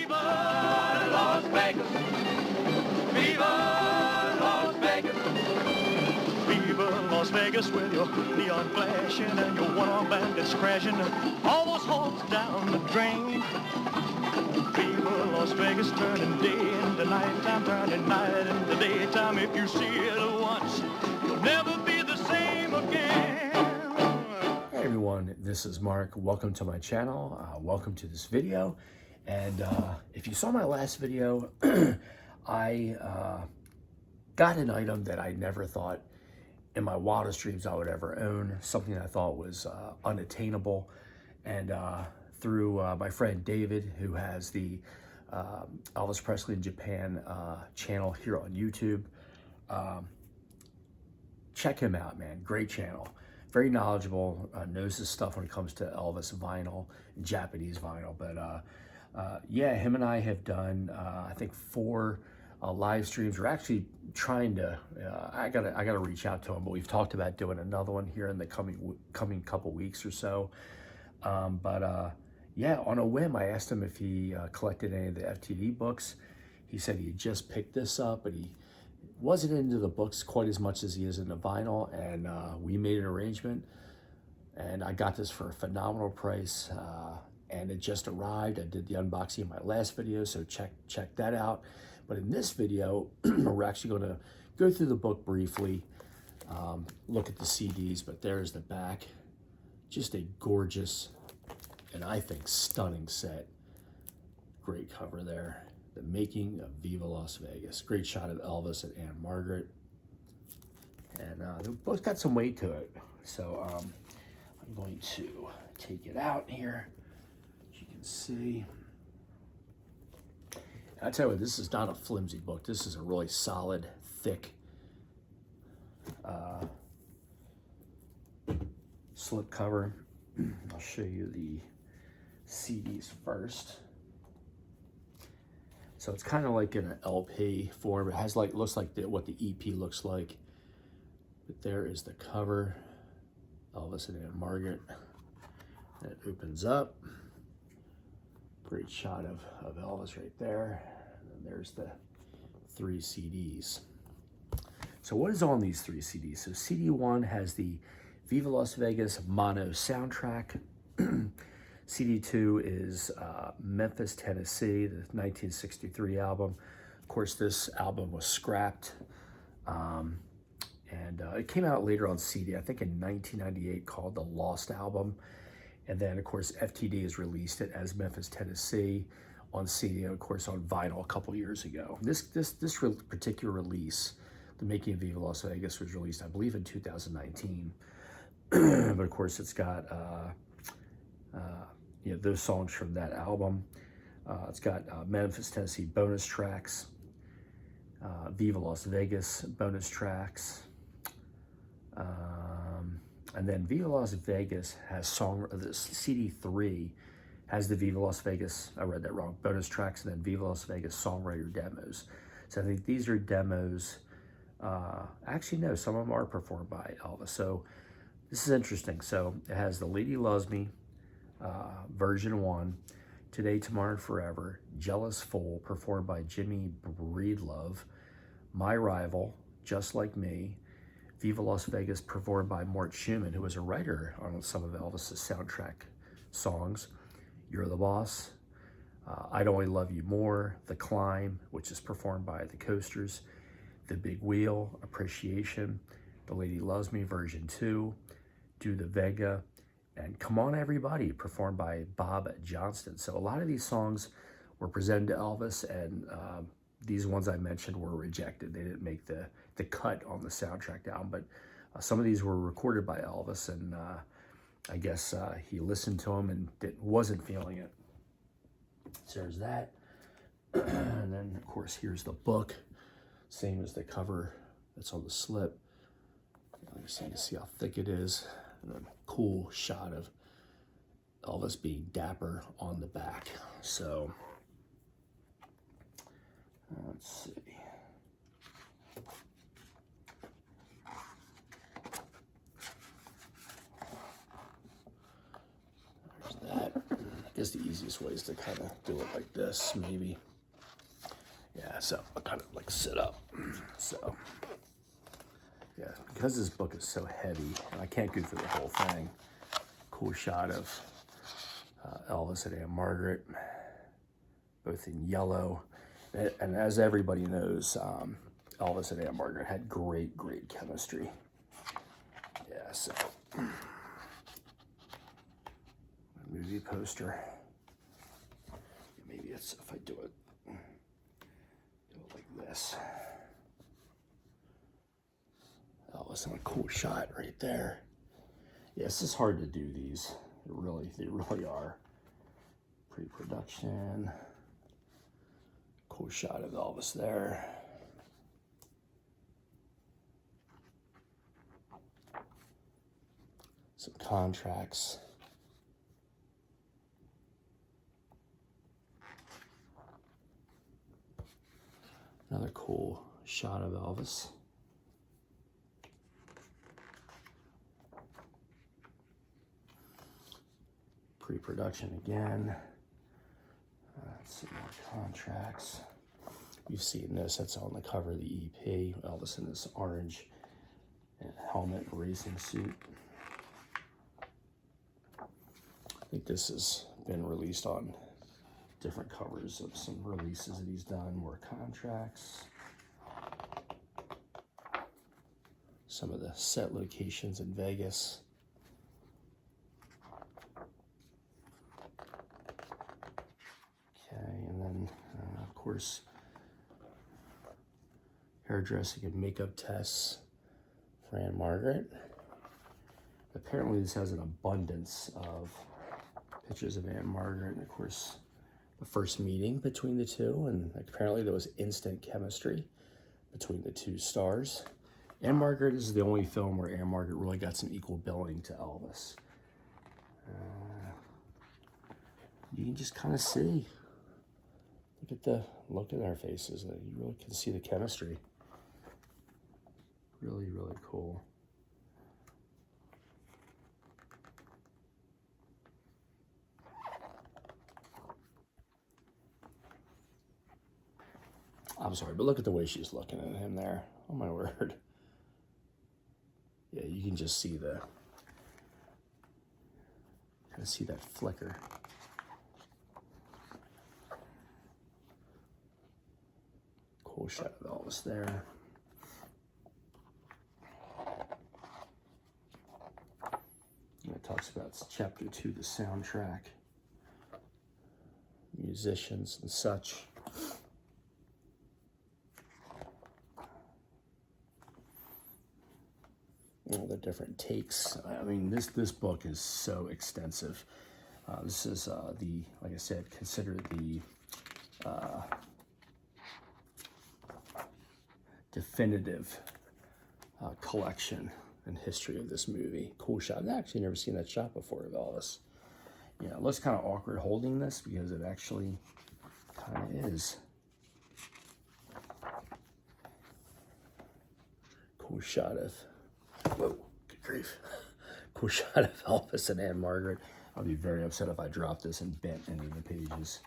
Viva Las Vegas! Viva Las Vegas! Viva Las Vegas with your neon flashing and your one-armed bandits crashing all those homes down the drain. Viva Las Vegas, turning day into nighttime, turning night into daytime. If you see it once, you'll never be the same again. Hey everyone, this is Mark. Welcome to my channel. Welcome to this video. And if you saw my last video, I got an item that I never thought in my wildest dreams I would ever own, something I thought was unattainable. And through my friend David, who has the Elvis Presley in Japan channel here on YouTube, check him out, man. Great channel. Very knowledgeable, knows his stuff when it comes to Elvis vinyl, Japanese vinyl. But yeah, him and I have done, I think, 4 live streams. We're actually trying to, I gotta reach out to him, but we've talked about doing another one here in the coming couple weeks or so. Yeah, on a whim, I asked him if he collected any of the FTD books. He said he had just picked this up, but he wasn't into the books quite as much as he is into vinyl, and we made an arrangement, and I got this for a phenomenal price, and it just arrived. I did the unboxing in my last video, so check that out. But in this video, we're actually going to go through the book briefly, look at the CDs, but there's the back. Just a gorgeous and I think stunning set. Great cover there. The Making of Viva Las Vegas. Great shot of Elvis and Ann-Margret. And they both got some weight to it. So I'm going to take it out here, as you can see. I tell you what, this is not a flimsy book. This is a really solid, thick slip cover. I'll show you the CDs first. So it's kind of like in an LP form. It has like, looks like what the EP looks like. But there is the cover, Elvis and Ann-Margret. And it opens up. Great shot of Elvis right there. And then there's the 3 CDs. So what is on these 3 CDs? So CD 1 has the Viva Las Vegas mono soundtrack. CD 2 is Memphis, Tennessee, the 1963 album. Of course, this album was scrapped. And it came out later on CD, I think in 1998, called The Lost Album. And then, of course, FTD has released it as Memphis, Tennessee on CD, and of course on vinyl a couple years ago. This particular release, The Making of Viva Las Vegas, was released, I believe, in 2019. But of course, it's got you know, those songs from that album. It's got Memphis, Tennessee bonus tracks, Viva Las Vegas bonus tracks, and then Viva Las Vegas has this CD 3 has the Viva Las Vegas, I read that wrong, bonus tracks, and then Viva Las Vegas songwriter demos. So I think these are demos. Actually, no, some of them are performed by Elvis. So this is interesting. So it has The Lady Loves Me, version 1, Today, Tomorrow, and Forever, Jealous Fool, performed by Jimmy Breedlove, My Rival, Just Like Me, Viva Las Vegas, performed by Mort Schumann, who was a writer on some of Elvis's soundtrack songs, You're the Boss, I'd Only Love You More, The Climb, which is performed by the Coasters, The Big Wheel, Appreciation, The Lady Loves Me, version 2, Do the Vega, and Come On Everybody, performed by Bob Johnston. So a lot of these songs were presented to Elvis, and these ones I mentioned were rejected. They didn't make the cut on the soundtrack album, but some of these were recorded by Elvis, and I guess he listened to them and wasn't feeling it. So there's that. And then, of course, here's the book. Same as the cover that's on the slip. You can see how thick it is. And a cool shot of Elvis being dapper on the back. So let's see. There's that. guess the easiest way is to kind of do it like this, maybe. Yeah, so I'll kind of like sit up. So, yeah, because this book is so heavy, and I can't go through the whole thing. Cool shot of Elvis and Ann-Margret, both in yellow. And as everybody knows, Elvis and Ann-Margret had great chemistry. Yeah, so movie poster. Maybe it's if I do it like this. Elvis in a cool shot right there. Yeah, it's just hard to do these. They really are. Pre-production. Cool shot of Elvis there. Some contracts. Another cool shot of Elvis. Pre-production again. Some more contracts. You've seen this, that's on the cover of the EP. Elvis in this orange helmet and racing suit. I think this has been released on different covers of some releases that he's done. More contracts. Some of the set locations in Vegas. Okay, and then of course, hairdressing and makeup tests for Ann-Margret. Apparently this has an abundance of pictures of Ann-Margret, and of course the first meeting between the two, and apparently there was instant chemistry between the two stars. Ann-Margret is the only film where Ann-Margret really got some equal billing to Elvis. You can just kind of see. Look at their faces. You really can see the chemistry. Really cool. I'm sorry, but look at the way she's looking at him there. Oh my word. Yeah, you can just see kind of see that flicker. Cool shot of Elvis there. And it talks about chapter 2, the soundtrack, musicians and such. All the different takes. I mean, this book is so extensive. This is like I said, considered the definitive collection and history of this movie. Cool shot. I've actually never seen that shot before of Elvis. Yeah, it looks kind of awkward holding this because it actually kind of is. Cool shot of, whoa, good grief. Cool shot of Elvis and Ann-Margret. I'll be very upset if I drop this and bent any of the pages.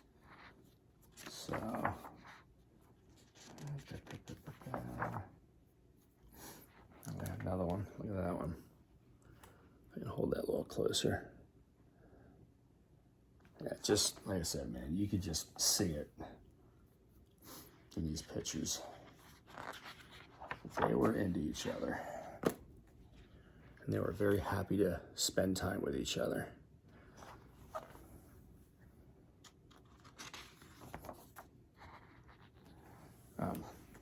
So, another one. Look at that one. I can hold that a little closer. Yeah, just like I said, man, you could just see it in these pictures. They were into each other. And they were very happy to spend time with each other.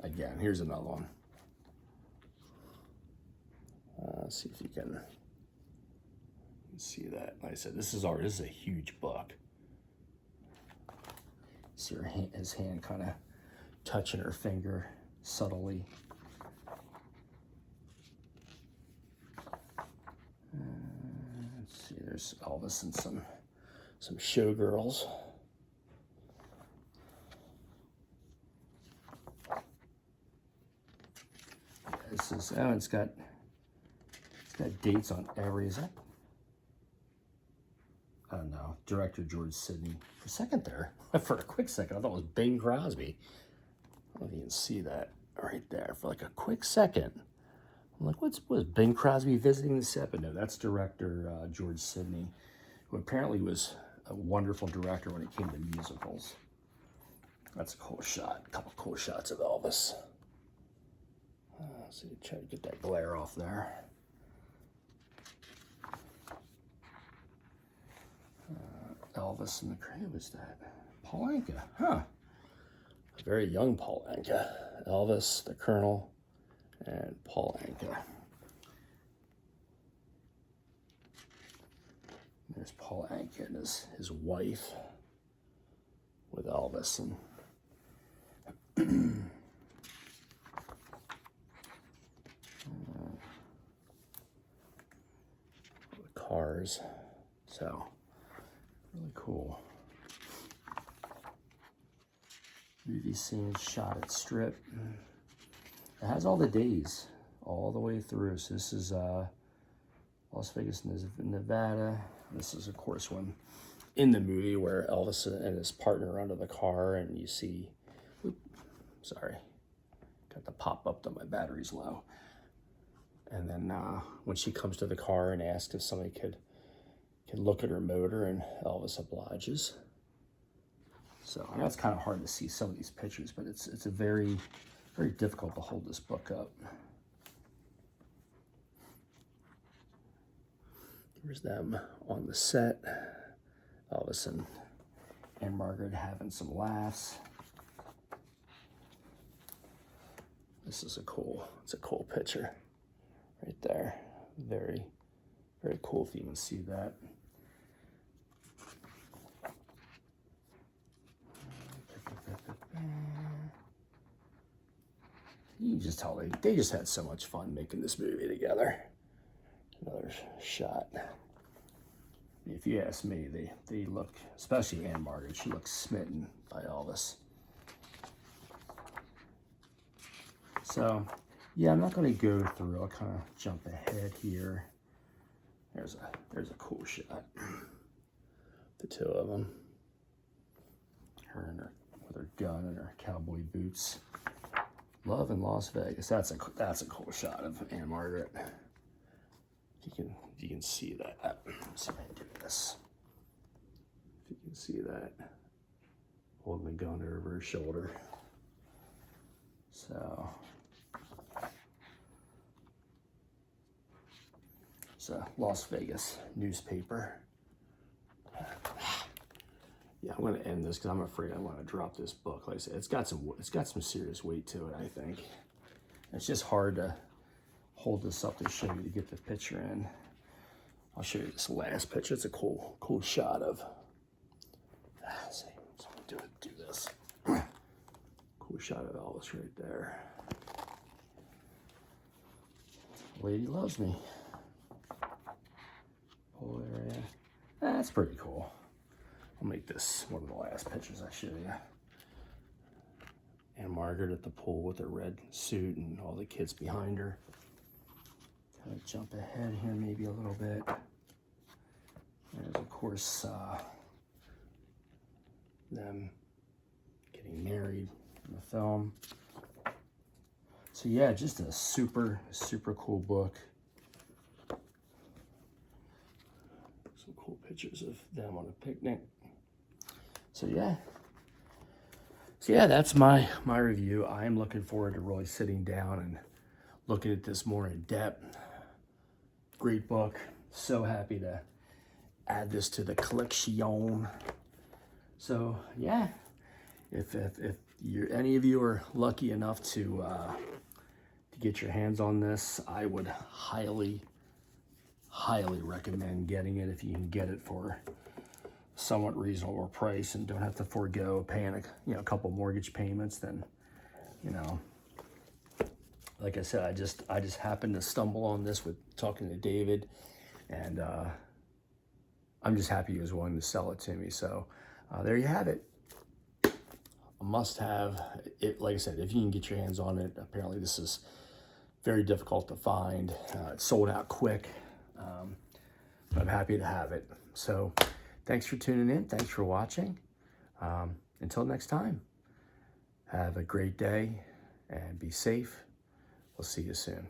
Again, here's another one. Let's see if you can see that. Like I said, this is a huge book. See his hand kind of touching her finger subtly. Let's see, there's Elvis and some showgirls. This is, oh, it's got dates on every, is that? I don't know, director George Sidney. For a second there, for a quick second, I thought it was Bing Crosby. I don't know if you can see that right there. For like a quick second, I'm like, was Bing Crosby visiting the set? But no, that's director George Sidney, who apparently was a wonderful director when it came to musicals. That's a cool shot. A couple cool shots of Elvis. So you try to get that glare off there. Elvis and the who was that? Paul Anka, huh? A very young Paul Anka. Elvis, the Colonel, and Paul Anka. There's Paul Anka and his wife with Elvis. And the cars. So, really cool. Movie scene shot at Strip. It has all the days all the way through. So this is Las Vegas, Nevada. This is, of course, one in the movie where Elvis and his partner are under the car, and you see, sorry, got the pop up that my battery's low. And then when she comes to the car and asks if somebody could look at her motor, and Elvis obliges. So I know it's kind of hard to see some of these pictures, but it's a very, very difficult to hold this book up. Here's them on the set. Elvis and Ann-Margret having some laughs. This is it's a cool picture right there. Very, very cool if you can see that. You can just tell they just had so much fun making this movie together. Another shot. If you ask me, they look, especially Ann-Margret, she looks smitten by Elvis. So, yeah, I'm not going to go through. I'll kind of jump ahead here. There's a cool shot. The two of them. Her and with her gun and her cowboy boots. Love in Las Vegas. That's a cool shot of Ann-Margret. You can see that. Let's see if I can do this. If you can see that, holding the gun over her shoulder. So it's a Las Vegas newspaper. Yeah, I'm going to end this because I'm afraid I'm going to drop this book. Like I said, it's got some serious weight to it, I think. It's just hard to hold this up to show you to get the picture in. I'll show you this last picture. It's a cool shot of. Let's see, so I'm going to do this. Cool shot of Elvis right there. Lady loves me. Pool area. That's pretty cool. I'll make this one of the last pictures I show you. Ann-Margret at the pool with her red suit and all the kids behind her. Kind of jump ahead here maybe a little bit. There's, of course, them getting married in the film. So yeah, just a super, super cool book. Some cool pictures of them on a picnic. So yeah, that's my review. I am looking forward to really sitting down and looking at this more in depth. Great book. So happy to add this to the collection. So yeah, if any of you are lucky enough to get your hands on this, I would highly recommend getting it if you can get it for somewhat reasonable price and don't have to forego paying a couple mortgage payments. Then, like I said, I just happened to stumble on this with talking to David, and I'm just happy he was willing to sell it to me. So there you have it. A must-have. Like I said, if you can get your hands on it. Apparently this is very difficult to find. It sold out quick, but I'm happy to have it. So Thanks for tuning in. Thanks for watching. Until next time, have a great day and be safe. We'll see you soon.